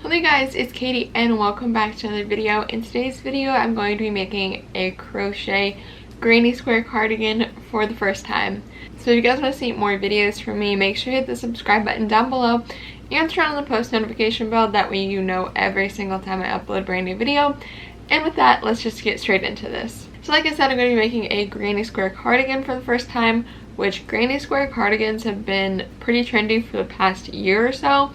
Hello guys, it's Katie and welcome back to another video. In today's video, I'm going to be making a crochet granny square cardigan for the first time. So if you guys want to see more videos from me, make sure you hit the subscribe button down below and turn on the post notification bell. That way you know every single time I upload a brand new video. And with that, let's just get straight into this. So like I said, I'm going to be making a granny square cardigan for the first time, which granny square cardigans have been pretty trendy for the past year or so.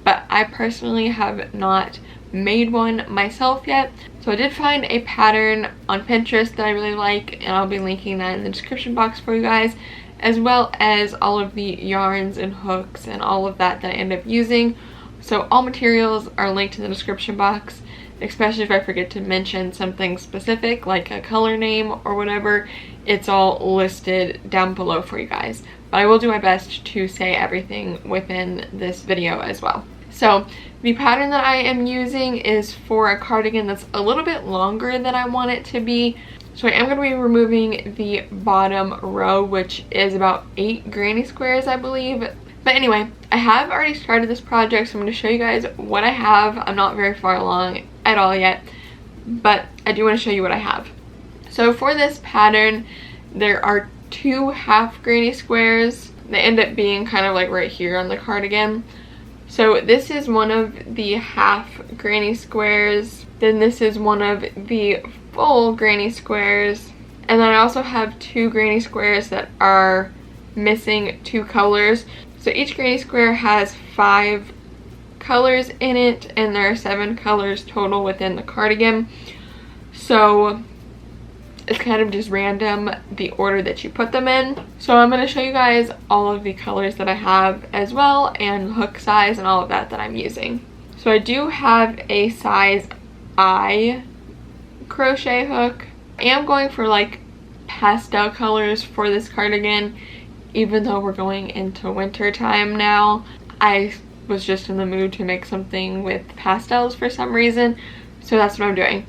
But I personally have not made one myself yet. So I did find a pattern on Pinterest that I really like, and I'll be linking that in the description box for you guys, as well as all of the yarns and hooks and all of that I end up using. So all materials are linked in the description box, especially if I forget to mention something specific like a color name or whatever. It's all listed down below for you guys. But I will do my best to say everything within this video as well. So the pattern that I am using is for a cardigan that's a little bit longer than I want it to be. So I am going to be removing the bottom row, which is about 8 granny squares, I believe. But anyway, I have already started this project, so I'm going to show you guys what I have. I'm not very far along at all yet, but I do want to show you what I have. So for this pattern, there are 2 half granny squares. They end up being kind of like right here on the cardigan. So this is one of the half granny squares, then this is one of the full granny squares, and then I also have 2 granny squares that are missing 2 colors. So each granny square has 5 colors in it, and there are 7 colors total within the cardigan. So it's kind of just random the order that you put them in. So I'm going to show you guys all of the colors that I have as well, and hook size and all of that I'm using. So I do have a size I crochet hook. I am going for like pastel colors for this cardigan, even though we're going into winter time now. I was just in the mood to make something with pastels for some reason, so that's what I'm doing.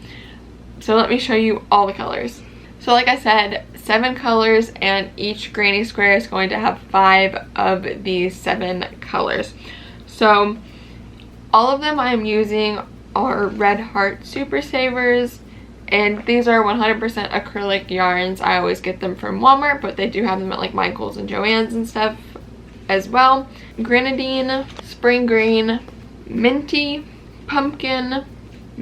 So let me show you all the colors. So like I said, 7 colors, and each granny square is going to have 5 of these 7 colors. So all of them I'm using are Red Heart Super Savers, and these are 100% acrylic yarns. I always get them from Walmart, but they do have them at like Michael's and Joann's and stuff as well. Grenadine, Spring Green, Minty, Pumpkin,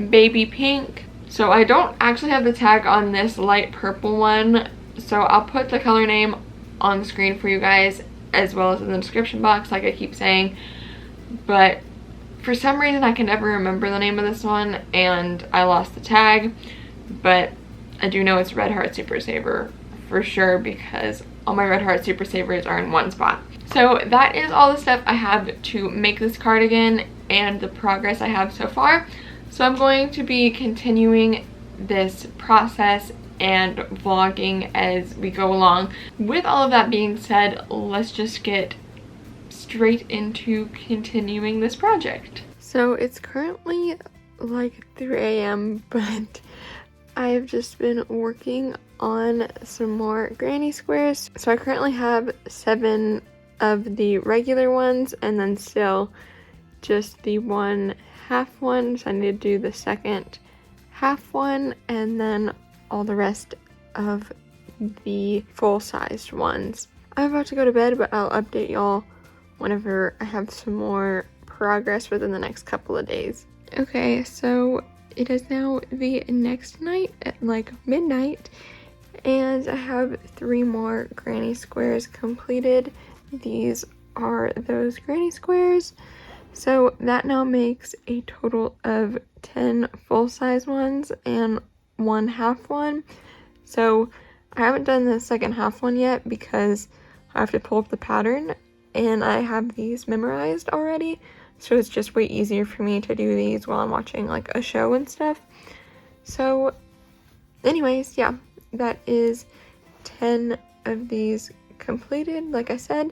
Baby Pink. So I don't actually have the tag on this light purple one, so I'll put the color name on the screen for you guys as well as in the description box like I keep saying. But for some reason I can never remember the name of this one and I lost the tag, but I do know it's Red Heart Super Saver for sure because all my Red Heart Super Savers are in one spot. So that is all the stuff I have to make this cardigan and the progress I have so far. So I'm going to be continuing this process and vlogging as we go along. With all of that being said, let's just get straight into continuing this project. So it's currently like 3 a.m. but I've just been working on some more granny squares. So I currently have 7 of the regular ones and then still just the 1 half one. So I need to do the second half one and then all the rest of the full-sized ones. I'm about to go to bed, but I'll update y'all whenever I have some more progress within the next couple of days. Okay, so it is now the next night at like midnight, and I have 3 more granny squares completed. These are those granny squares. So that now makes a total of 10 full-size ones and 1 half one. So I haven't done the second half one yet because I have to pull up the pattern and I have these memorized already. So it's just way easier for me to do these while I'm watching like a show and stuff. So anyways, yeah, that is 10 of these completed, like I said.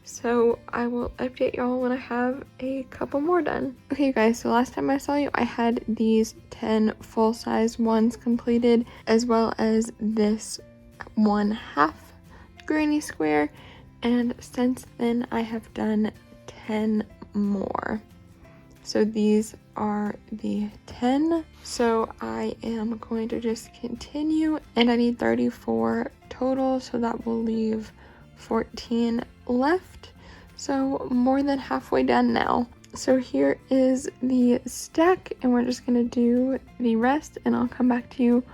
So I will update y'all when I have a couple more done. Okay, you guys, so last time I saw you, I had these 10 full-size ones completed, as well as this 1 half granny square, and since then I have done 10 more. So these are the 10. So I am going to just continue, and I need 34 total, so that will leave 14 left. So more than halfway done now. So here is the stack, and we're just gonna do the rest, and I'll come back to you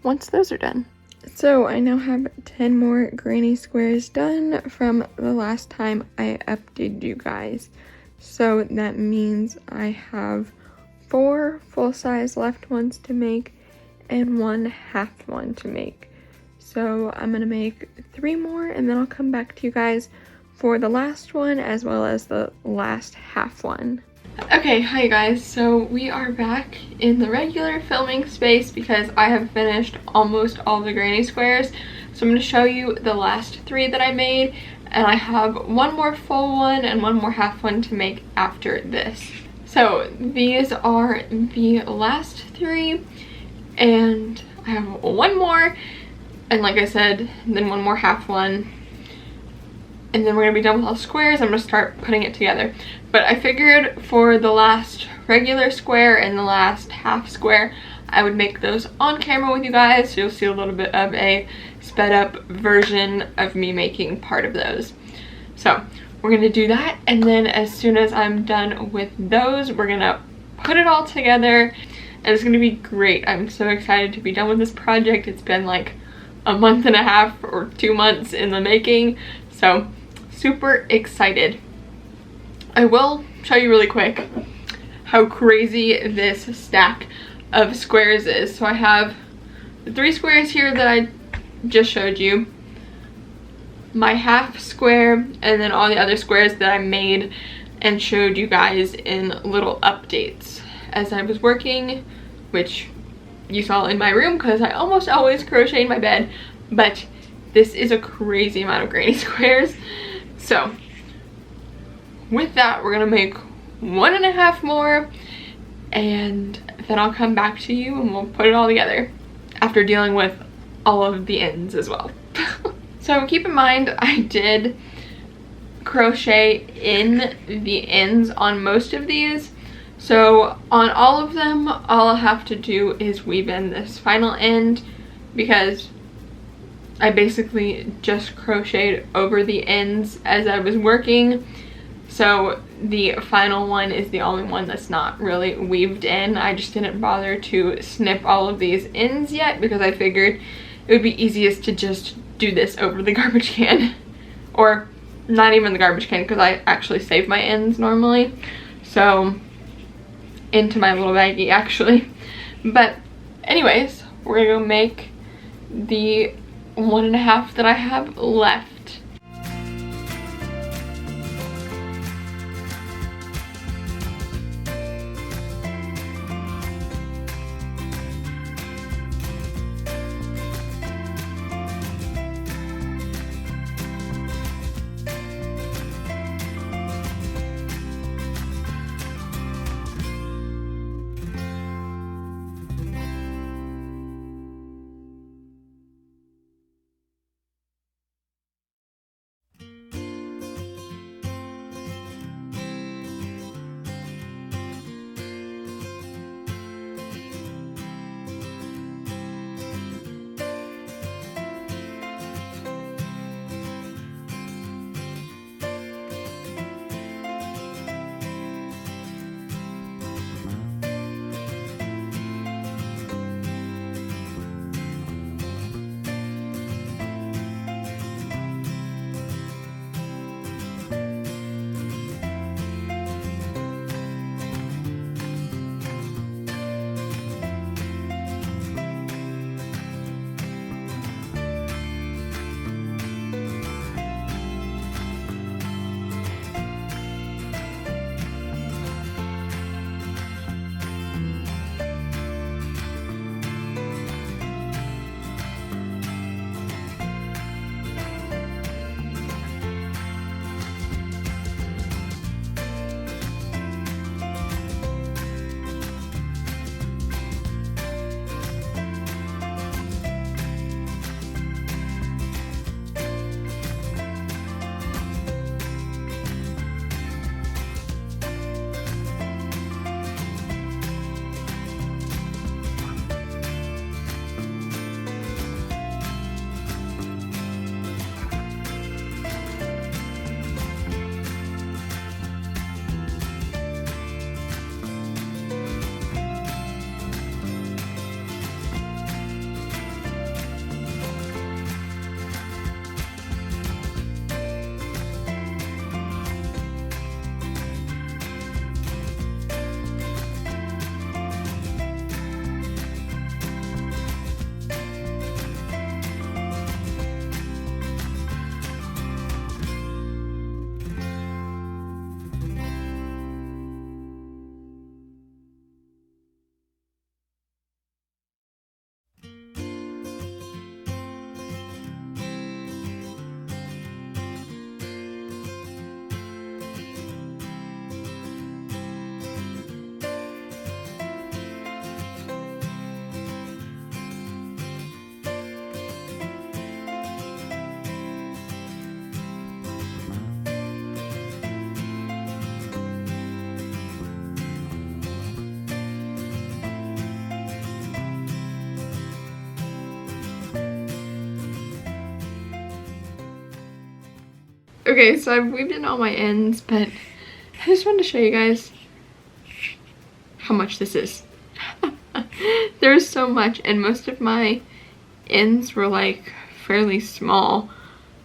once those are done. So I now have 10 more granny squares done from the last time I updated you guys. So that means I have 4 full-size left ones to make and 1 half one to make. So I'm gonna make 3 more, and then I'll come back to you guys for the last one as well as the last half one. Okay, hi guys. So we are back in the regular filming space because I have finished almost all the granny squares. So I'm going to show you the last 3 that I made, and I have 1 more full one and 1 more half one to make after this. So these are the last 3, and I have 1 more, and like I said, then 1 more half one. And then we're gonna be done with all the squares. I'm gonna start putting it together. But I figured for the last regular square and the last half square, I would make those on camera with you guys, so you'll see a little bit of a sped up version of me making part of those. So we're gonna do that, and then as soon as I'm done with those, we're gonna put it all together, and it's gonna be great. I'm so excited to be done with this project. It's been like a month and a half or 2 months in the making, so super excited. I will show you really quick how crazy this stack of squares is. So I have the 3 squares here that I just showed you, my half square, and then all the other squares that I made and showed you guys in little updates as I was working, which you saw in my room because I almost always crochet in my bed. But this is a crazy amount of granny squares. So with that, we're gonna make 1.5 more, and then I'll come back to you and we'll put it all together after dealing with all of the ends as well. So keep in mind, I did crochet in the ends on most of these. So on all of them, all I'll have to do is weave in this final end, because I basically just crocheted over the ends as I was working. So the final one is the only one that's not really weaved in. I just didn't bother to snip all of these ends yet because I figured it would be easiest to just do this over the garbage can. Or not even the garbage can, because I actually save my ends normally. So into my little baggie actually. But anyways, we're gonna go make the 1.5 that I have left. Okay, so I've weaved in all my ends, but I just wanted to show you guys how much this is. There's so much, and most of my ends were like fairly small,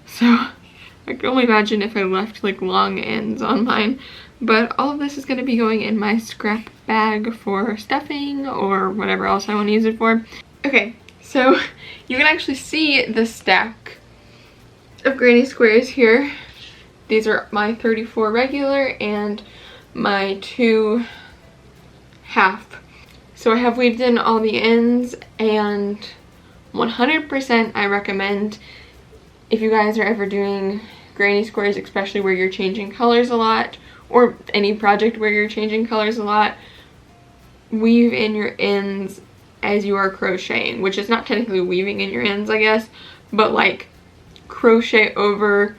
so I can only imagine if I left like long ends on mine. But all of this is going to be going in my scrap bag for stuffing or whatever else I want to use it for. Okay, so you can actually see the stack of granny squares here. These are my 34 regular and my 2 half. So I have weaved in all the ends, and 100% I recommend, if you guys are ever doing granny squares, especially where you're changing colors a lot, or any project where you're changing colors a lot, weave in your ends as you are crocheting, which is not technically weaving in your ends, I guess, but like crochet over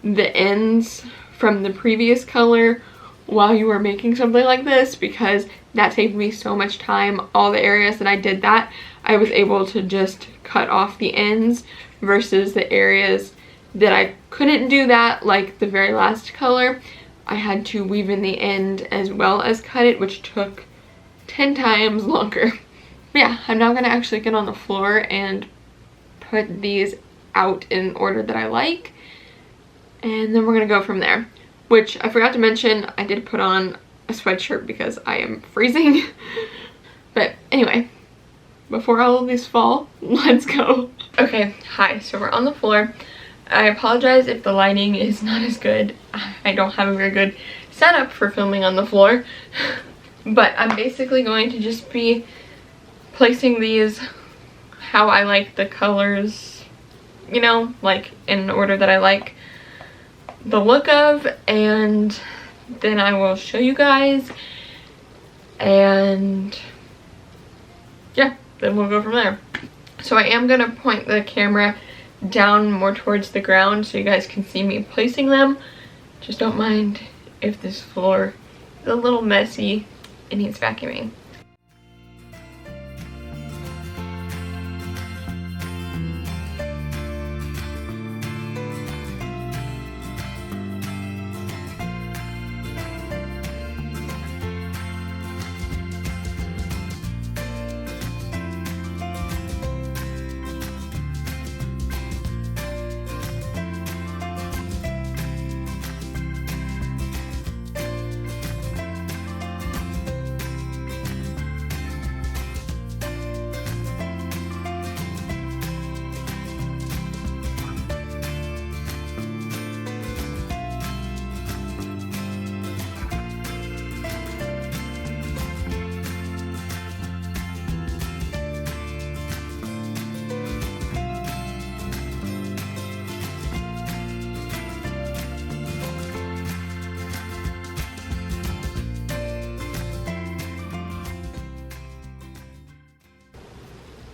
the ends from the previous color while you are making something like this, because that saved me so much time. All the areas that I did that, I was able to just cut off the ends, versus the areas that I couldn't do that, like the very last color, I had to weave in the end as well as cut it, which took 10 times longer. But yeah, I'm now gonna actually get on the floor and put these out in order that I like, and then we're gonna go from there. Which I forgot to mention, I did put on a sweatshirt because I am freezing. But anyway, before all of these fall, let's go. Okay, hi, so we're on the floor. I apologize if the lighting is not as good. I don't have a very good setup for filming on the floor. But I'm basically going to just be placing these how I like the colors, you know, like in an order that I like the look of, and then I will show you guys, and yeah, then we'll go from there. So I am gonna point the camera down more towards the ground so you guys can see me placing them. Just don't mind if this floor is a little messy and needs vacuuming.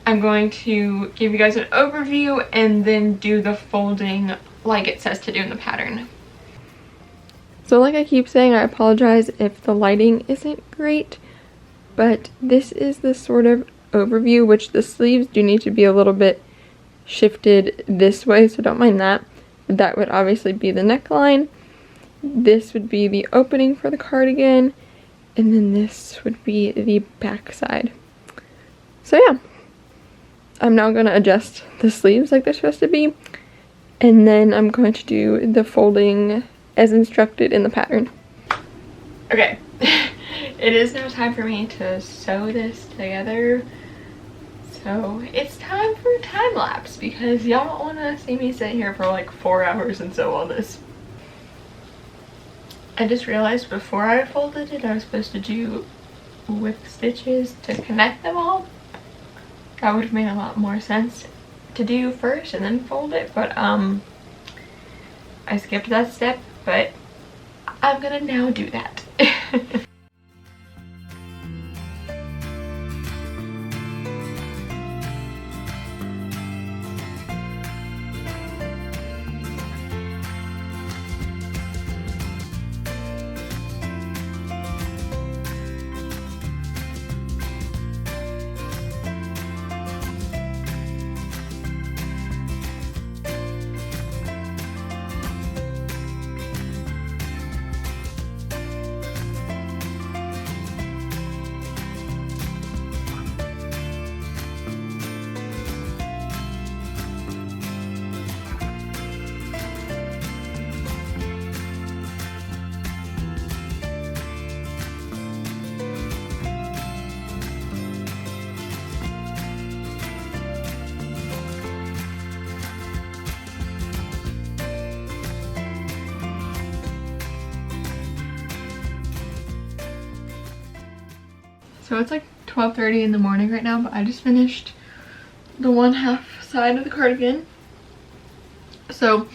I'm going to give you guys an overview and then do the folding like it says to do in the pattern. So like I keep saying, I apologize if the lighting isn't great, but this is the sort of overview, which the sleeves do need to be a little bit shifted this way, so don't mind that. That would obviously be the neckline. This would be the opening for the cardigan, and then this would be the back side. So yeah. I'm now going to adjust the sleeves like they're supposed to be, and then I'm going to do the folding as instructed in the pattern. Okay, it is now time for me to sew this together. So it's time for a time lapse because y'all don't want to see me sit here for like 4 hours and sew all this. I just realized before I folded it I was supposed to do whip stitches to connect them all. That would have made a lot more sense to do first and then fold it, but I skipped that step, but I'm gonna now do that. So it's like 12:30 in the morning right now, but I just finished the one half side of the cardigan. So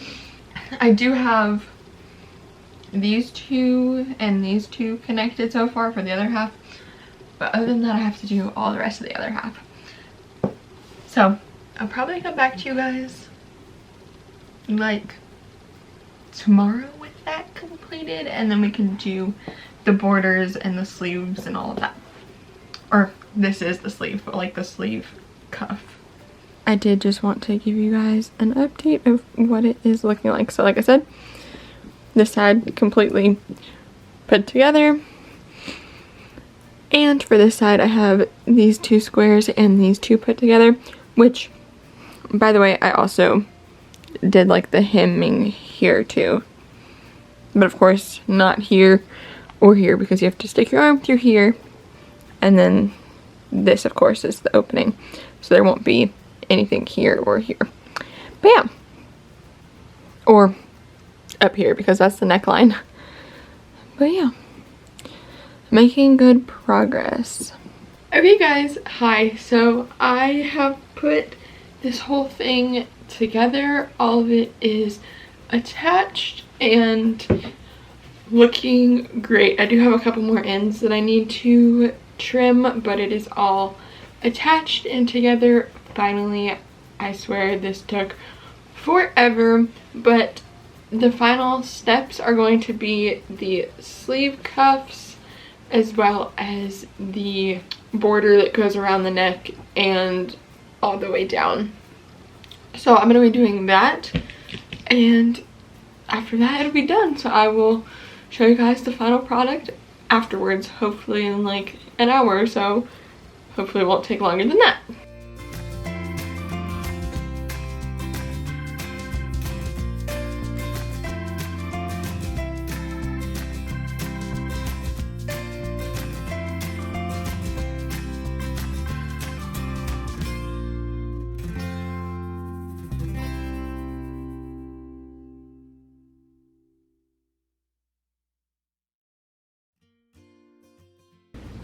I do have these two and these two connected so far for the other half, but other than that I have to do all the rest of the other half. So I'll probably come back to you guys like tomorrow with that completed, and then we can do the borders and the sleeves and all of that. Or this is the sleeve, but like the sleeve cuff. I did just want to give you guys an update of what it is looking like. So like I said, this side completely put together, and for this side I have these two squares and these two put together, which by the way I also did like the hemming here too, but of course not here or here because you have to stick your arm through here, and then this of course is the opening, so there won't be anything here or here. Bam! Or up here because that's the neckline. But yeah, making good progress. Okay guys, hi. So I have put this whole thing together. All of it is attached and looking great. I do have a couple more ends that I need to trim, but it is all attached and together finally. I swear this took forever, but the final steps are going to be the sleeve cuffs as well as the border that goes around the neck and all the way down. So I'm going to be doing that, and after that it'll be done. So I will show you guys the final product afterwards, hopefully in like an hour or so. Hopefully it won't take longer than that.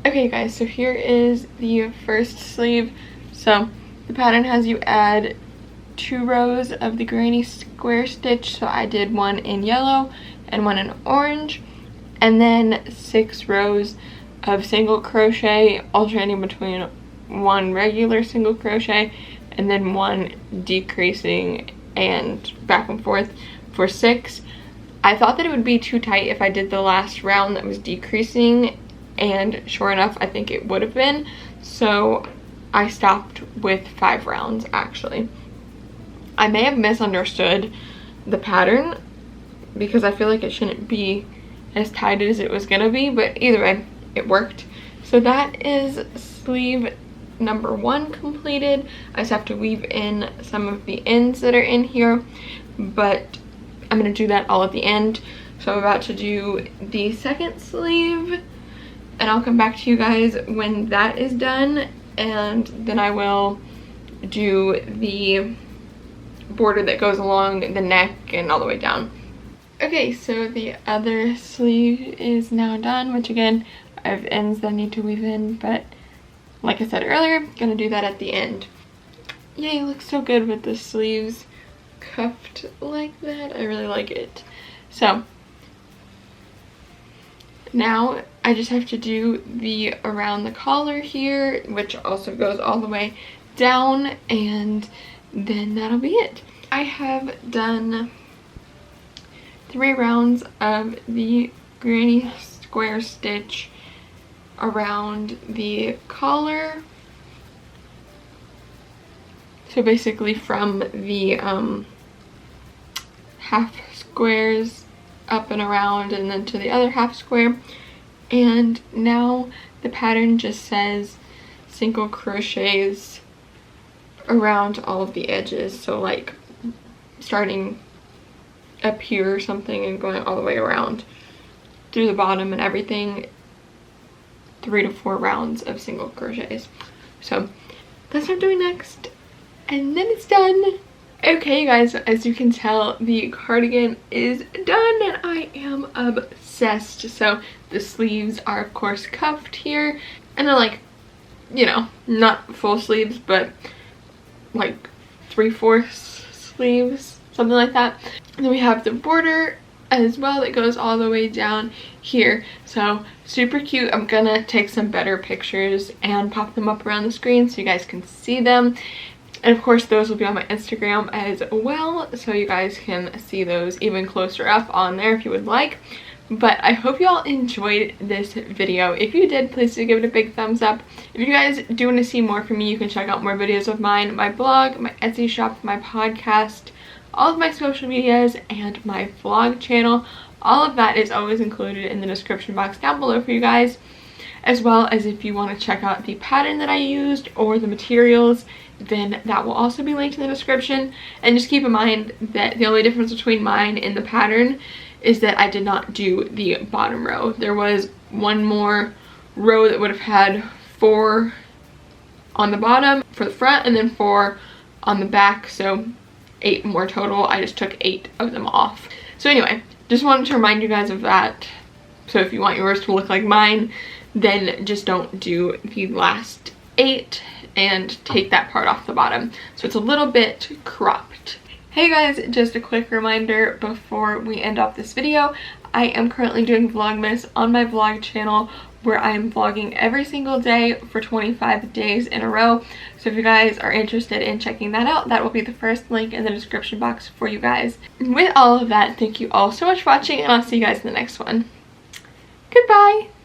Okay guys, so here is the first sleeve. So the pattern has you add 2 rows of the granny square stitch, so I did one in yellow and one in orange, and then 6 rows of single crochet alternating between one regular single crochet and then one decreasing and back and forth for 6. I thought that it would be too tight if I did the last round that was decreasing, and sure enough I think it would have been, so I stopped with 5 rounds actually. I may have misunderstood the pattern because I feel like it shouldn't be as tight as it was gonna be, but either way it worked. So that is sleeve number 1 completed. I just have to weave in some of the ends that are in here, but I'm gonna do that all at the end. So I'm about to do the second sleeve, and I'll come back to you guys when that is done, and then I will do the border that goes along the neck and all the way down. Okay, so the other sleeve is now done, which again, I have ends that I need to weave in, but like I said earlier, gonna do that at the end. Yay, it looks so good with the sleeves cuffed like that. I really like it. So now I just have to do the around the collar here, which also goes all the way down, and then that'll be it. I have done 3 rounds of the granny square stitch around the collar. So basically from the half squares up and around and then to the other half square. And now the pattern just says single crochets around all of the edges, so like starting up here or something and going all the way around through the bottom and everything, 3 to 4 rounds of single crochets. So that's what I'm doing next, and then it's done. Okay, you guys, as you can tell, the cardigan is done and I am obsessed. So the sleeves are of course cuffed here, And then like, you know, not full sleeves, but like 3/4 sleeves, something like that. And then we have the border as well that goes all the way down here. So super cute. I'm gonna take some better pictures and pop them up around the screen so you guys can see them. And of course those will be on my Instagram as well, so you guys can see those even closer up on there if you would like. But I hope you all enjoyed this video. If you did, please do give it a big thumbs up. If you guys do want to see more from me, you can check out more videos of mine, my blog, my Etsy shop, my podcast, all of my social medias, and my vlog channel. All of that is always included in the description box down below for you guys, as well as if you want to check out the pattern that I used or the materials, then that will also be linked in the description. And just keep in mind that the only difference between mine and the pattern is that I did not do the bottom row. There was one more row that would have had 4 on the bottom for the front and then 4 on the back, so 8 more total. I just took 8 of them off. So anyway, just wanted to remind you guys of that. So if you want yours to look like mine, then just don't do the last 8 and take that part off the bottom. So it's a little bit cropped. Hey guys, just a quick reminder before we end off this video. I am currently doing Vlogmas on my vlog channel where I am vlogging every single day for 25 days in a row. So if you guys are interested in checking that out, that will be the first link in the description box for you guys. With all of that, thank you all so much for watching, and I'll see you guys in the next one. Goodbye!